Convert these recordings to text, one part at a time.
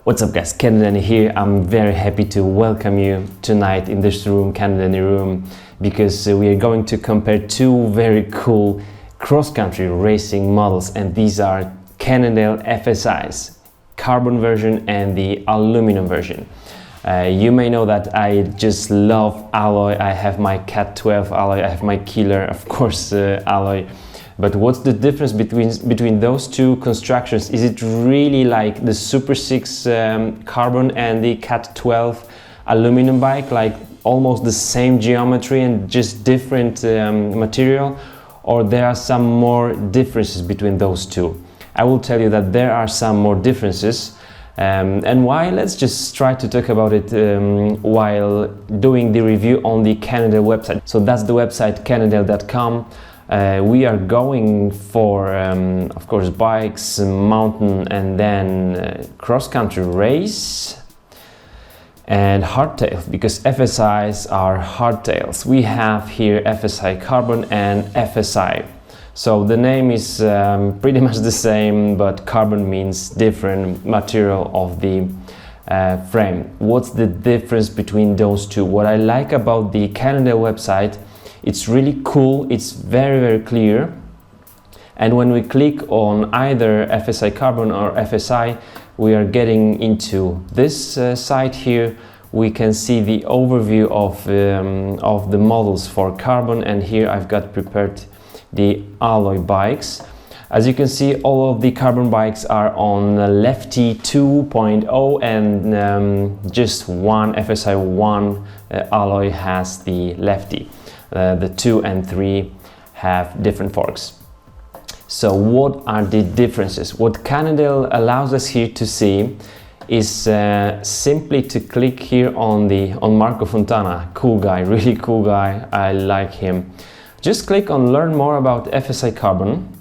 What's up guys, Cannondale here. I'm very happy to welcome you tonight in this room, Cannondale room, because we are going to compare two very cool cross-country racing models, and these are Cannondale FSIs, carbon version and the aluminum version. You may know that I just love alloy. I have my Cat 12 alloy, I have my Killer, of course, alloy. But what's the difference between those two constructions? Is it really like the Super 6 carbon and the Cat 12 aluminum bike, like almost the same geometry and just different material? Or there are some more differences between those two? I will tell you that there are some more differences. And why? Let's just try to talk about it while doing the review on the Cannondale website. So that's the website, cannondale.com. We are going for, of course, bikes, mountain, and then cross-country race and hardtail, because FSIs are hardtails. We have here FSI Carbon and FSI. So the name is pretty much the same, but carbon means different material of the frame. What's the difference between those two? What I like about the Cannondale website, it's really cool, it's very clear, and when we click on either FSI Carbon or FSI, we are getting into this site here. We can see the overview of the models for carbon, and here I've got prepared the alloy bikes. As you can see, all of the carbon bikes are on Lefty 2.0, and just one FSI 1 alloy has the Lefty. The 2 and 3 have different forks. So what are the differences? What Cannondale allows us here to see is simply to click here on Marco Fontana. Cool guy, really cool guy, I like him. Just click on learn more about FSI Carbon,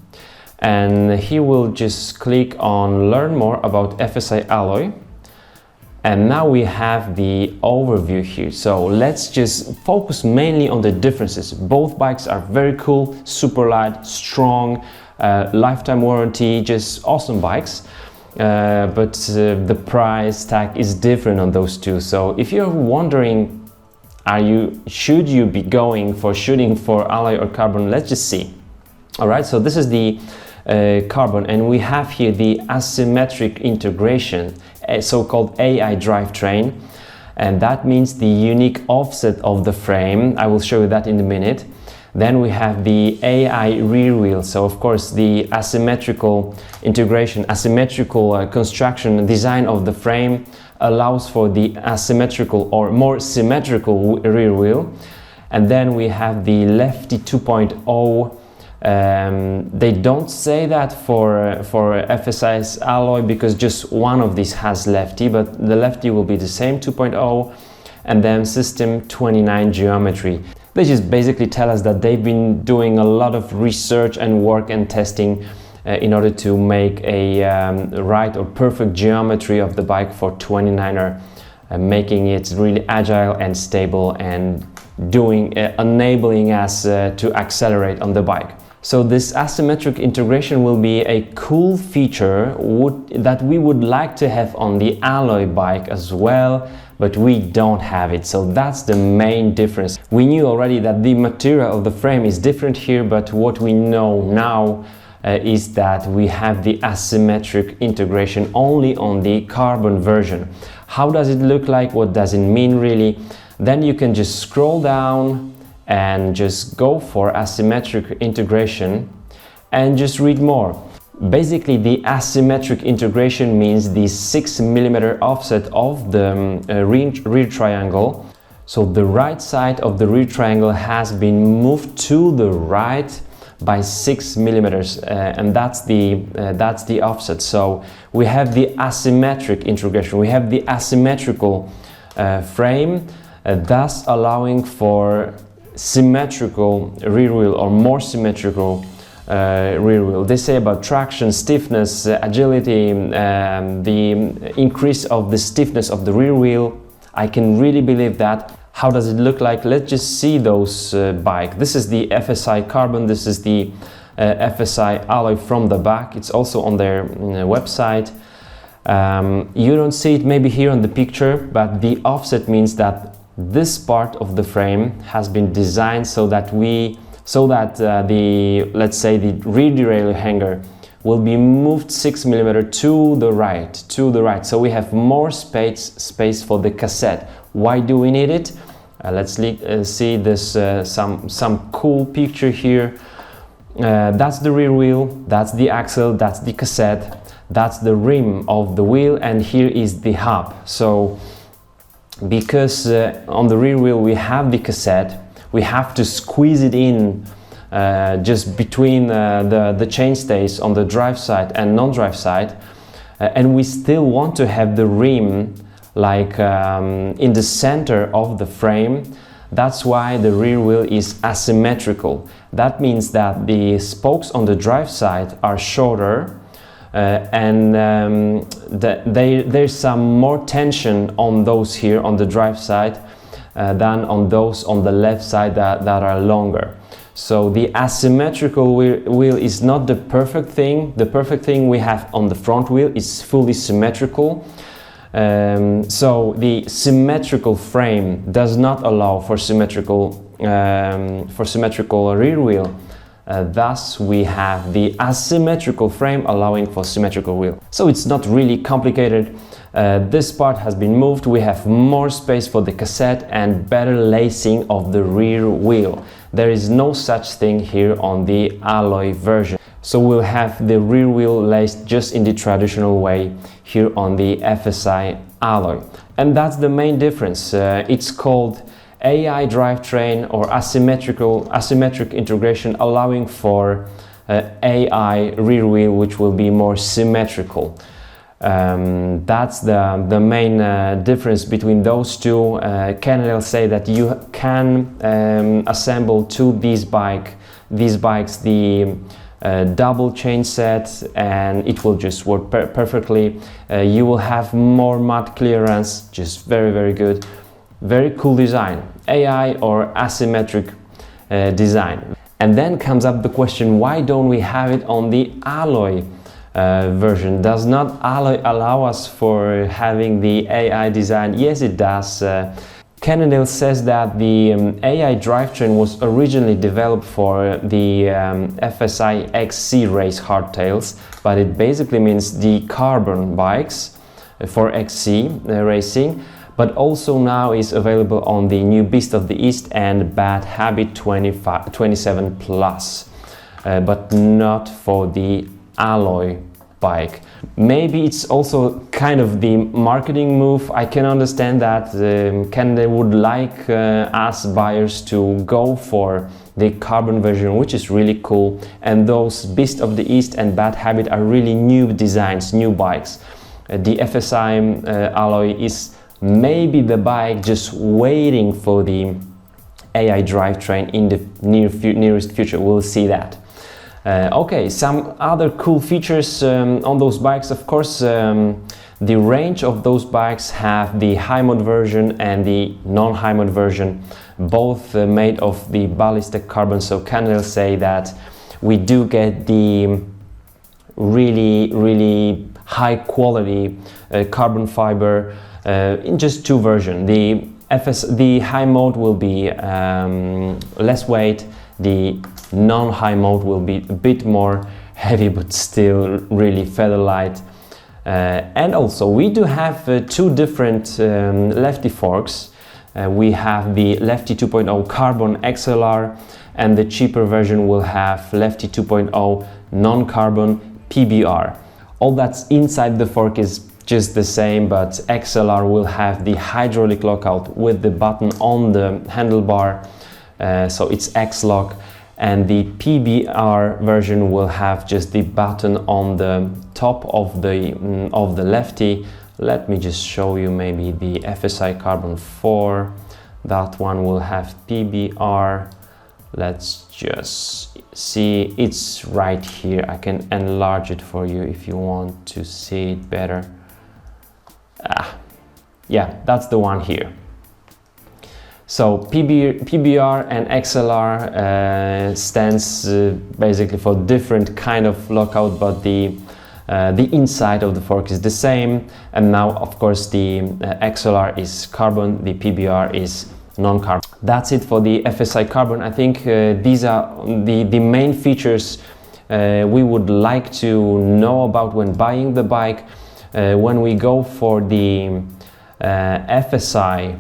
and he will just click on learn more about FSI Alloy. And now we have the overview here. So let's just focus mainly on the differences. Both bikes are very cool, super light, strong, lifetime warranty, just awesome bikes. But the price tag is different on those two. So if you're wondering, should you be going for shooting for alloy or carbon, let's just see. All right, so this is the carbon, and we have here the asymmetric integration, a so-called AI drivetrain, and that means the unique offset of the frame. I will show you that in a minute. Then we have the AI rear wheel, so of course the asymmetrical integration, asymmetrical construction and design of the frame allows for the asymmetrical or more symmetrical rear wheel. And then we have the Lefty 2.0. They don't say that for FSI's alloy, because just one of these has Lefty, but the Lefty will be the same 2.0, and then system 29 geometry. They just basically tell us that they've been doing a lot of research and work and testing in order to make a right or perfect geometry of the bike for 29er, making it really agile and stable and enabling us to accelerate on the bike. So this asymmetric integration will be a cool feature that we would like to have on the alloy bike as well, but we don't have it. So that's the main difference. We knew already that the material of the frame is different here, but what we know now is that we have the asymmetric integration only on the carbon version. How does it look like? What does it mean really? Then you can just scroll down and just go for asymmetric integration and just read more. Basically, the asymmetric integration means the 6mm offset of the rear triangle. So the right side of the rear triangle has been moved to the right by 6mm, and that's the offset. So we have the asymmetric integration, we have the asymmetrical frame, thus allowing for symmetrical rear wheel or more symmetrical rear wheel. They say about traction, stiffness, agility, the increase of the stiffness of the rear wheel. I can really believe that. How does it look like? Let's just see those bike. This is the FSI Carbon, this is the FSI alloy from the back. It's also on their website. You don't see it maybe here on the picture, but the offset means that this part of the frame has been designed so that the, let's say, the rear derailleur hanger will be moved 6 mm to the right. So we have more space for the cassette. Why do we need it? Let's see this some cool picture here. That's the rear wheel, that's the axle, that's the cassette, that's the rim of the wheel, and here is the hub. So because on the rear wheel we have the cassette, we have to squeeze it in just between the chainstays on the drive side and non-drive side, and we still want to have the rim like in the center of the frame. That's why the rear wheel is asymmetrical. That means that the spokes on the drive side are shorter, and there's some more tension on those here on the drive side than on those on the left side that are longer. So the asymmetrical wheel is not the perfect thing. The perfect thing we have on the front wheel is fully symmetrical. So the symmetrical frame does not allow for symmetrical rear wheel. Thus we have the asymmetrical frame allowing for symmetrical wheel. So it's not really complicated. This part has been moved. We have more space for the cassette and better lacing of the rear wheel. There is no such thing here on the alloy version. So we'll have the rear wheel laced just in the traditional way here on the FSI alloy. And that's the main difference. It's called AI drivetrain or asymmetric integration, allowing for AI rear wheel, which will be more symmetrical. That's the main difference between those two. Cannondale say that you can assemble to these bikes the double chain set, and it will just work perfectly. You will have more mud clearance, just very good. Very cool design, AI or asymmetric design. And then comes up the question, why don't we have it on the alloy version? Does not alloy allow us for having the AI design? Yes, it does. Cannondale says that the AI drivetrain was originally developed for the FSI XC race hardtails, but it basically means the carbon bikes for XC racing, but also now is available on the new Beast of the East and Bad Habit 27 Plus, but not for the alloy bike. Maybe it's also kind of the marketing move. I can understand that Cannondale would like us buyers to go for the carbon version, which is really cool, and those Beast of the East and Bad Habit are really new designs, new bikes. The FSI alloy is maybe the bike just waiting for the AI drivetrain in the nearest future. We'll see that. Okay, some other cool features on those bikes. Of course, the range of those bikes have the high mod version and the non-high mod version, both made of the ballistic carbon. So Cannondale say that we do get the really high quality carbon fiber in just two versions. The high mode will be less weight. The non-high mode will be a bit more heavy, but still really feather light. And also we do have two different lefty forks. We have the Lefty 2.0 Carbon XLR, and the cheaper version will have Lefty 2.0 non-carbon PBR. All that's inside the fork is just the same, but XLR will have the hydraulic lockout with the button on the handlebar, so it's X-lock, and the PBR version will have just the button on the top of the lefty. Let me just show you maybe the FSI Carbon 4. That one will have PBR. Let's just see, it's right here. I can enlarge it for you if you want to see it better. Yeah, that's the one here. So PBR and XLR stands basically for different kind of lockout, but the The inside of the fork is the same, and now of course the XLR is carbon, the PBR is non-carbon. That's it for the FSI carbon. I think these are the main features we would like to know about when buying the bike. When we go for the FSI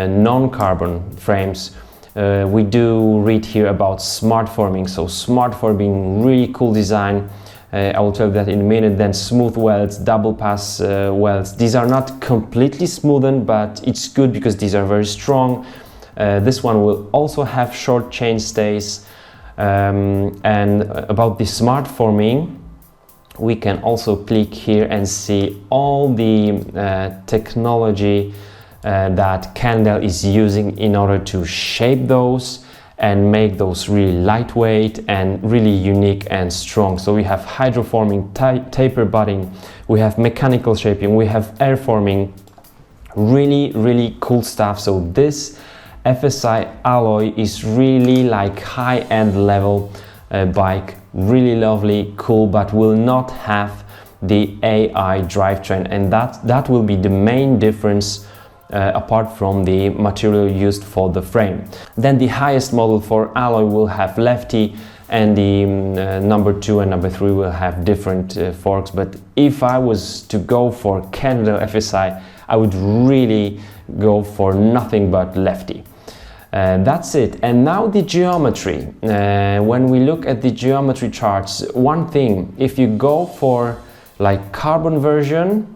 non-carbon frames, we do read here about smart forming. So smart forming, really cool design. I will tell you that in a minute. Then smooth welds, double pass welds. These are not completely smoothened, but it's good because these are very strong. This one will also have short chain stays. And about the smart forming, we can also click here and see all the technology that Cannondale is using in order to shape those and make those really lightweight and really unique and strong. So we have hydroforming, taper budding, we have mechanical shaping, we have air forming, really cool stuff. So this FSI alloy is really like high-end level bike, really lovely, cool, but will not have the AI drivetrain, and that will be the main difference apart from the material used for the frame. Then the highest model for alloy will have lefty, and the number 2 and number 3 will have different forks. But if I was to go for Cannondale FSI, I would really go for nothing but lefty. That's it. And now the geometry. When we look at the geometry charts, one thing, if you go for like carbon version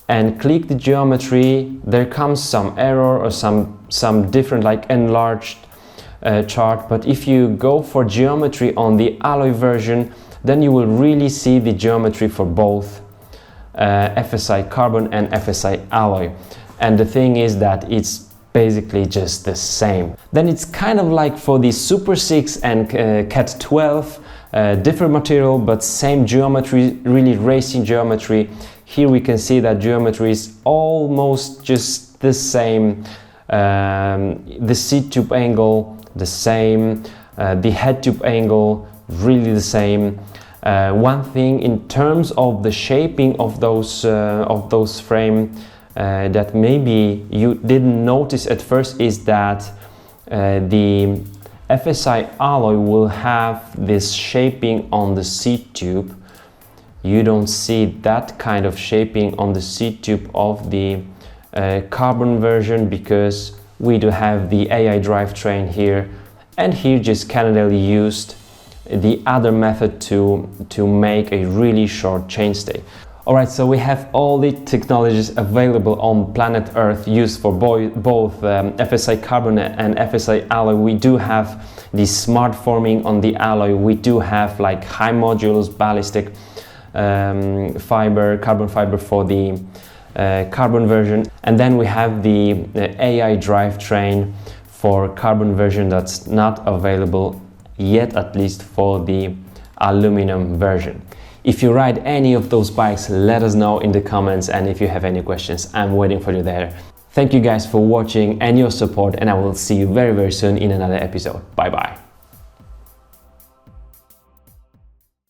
and click the geometry, there comes some error or some different like enlarged chart. But if you go for geometry on the alloy version, then you will really see the geometry for both FSI carbon and FSI alloy. And the thing is that it's basically just the same. Then it's kind of like for the Super 6 and Cat 12, different material but same geometry, really racing geometry. Here we can see that geometry is almost just the same. The seat tube angle the same, the head tube angle really the same. One thing in terms of the shaping of those frame that maybe you didn't notice at first is that the FSI alloy will have this shaping on the seat tube. You don't see that kind of shaping on the seat tube of the carbon version because we do have the AI drivetrain here, and here just Cannondale used the other method to make a really short chainstay. Alright, so we have all the technologies available on planet Earth used for both FSI carbon and FSI alloy. We do have the smart forming on the alloy. We do have like high modulus ballistic carbon fiber for the carbon version, and then we have the AI drivetrain for carbon version that's not available yet, at least for the aluminum version. If you ride any of those bikes, let us know in the comments, and if you have any questions, I'm waiting for you there. Thank you guys for watching and your support, and I will see you very soon in another episode. Bye bye.